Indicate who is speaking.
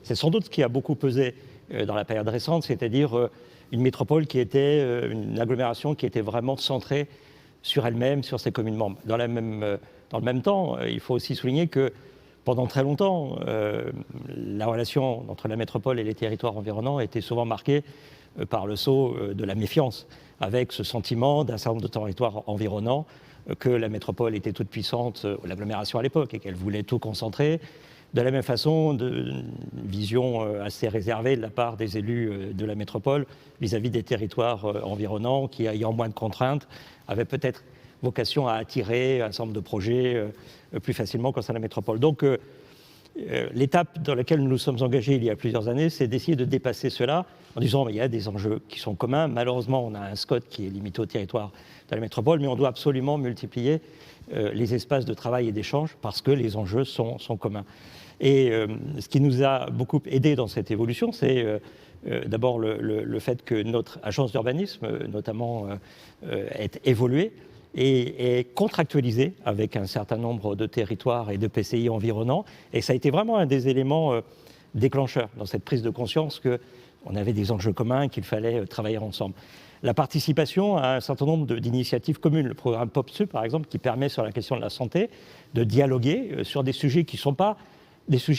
Speaker 1: C'est sans doute ce qui a beaucoup pesé dans la période récente, c'est-à-dire une métropole qui était une agglomération qui était vraiment centrée sur elle-même, sur ses communes membres. Dans le même temps, il faut aussi souligner que pendant très longtemps, la relation entre la métropole et les territoires environnants était souvent marquée par le sceau de la méfiance, avec ce sentiment d'un certain nombre de territoires environnants que la métropole était toute puissante, l'agglomération à l'époque, et qu'elle voulait tout concentrer. De la même façon, une vision assez réservée de la part des élus de la métropole vis-à-vis des territoires environnants qui, ayant moins de contraintes, avaient peut-être vocation à attirer un certain nombre de projets plus facilement concernant la métropole. Donc, l'étape dans laquelle nous nous sommes engagés il y a plusieurs années, c'est d'essayer de dépasser cela en disant qu'il y a des enjeux qui sont communs. Malheureusement, on a un SCOT qui est limité au territoire de la métropole, mais on doit absolument multiplier les espaces de travail et d'échange parce que les enjeux sont communs. Et ce qui nous a beaucoup aidé dans cette évolution, c'est d'abord le fait que notre agence d'urbanisme, notamment, est évoluée et est contractualisée avec un certain nombre de territoires et de PCI environnants. Et ça a été vraiment un des éléments déclencheurs dans cette prise de conscience qu'on avait des enjeux communs, qu'il fallait travailler ensemble. La participation à un certain nombre d'initiatives communes, le programme POPSU par exemple, qui permet sur la question de la santé de dialoguer sur des sujets qui ne sont pas des sujets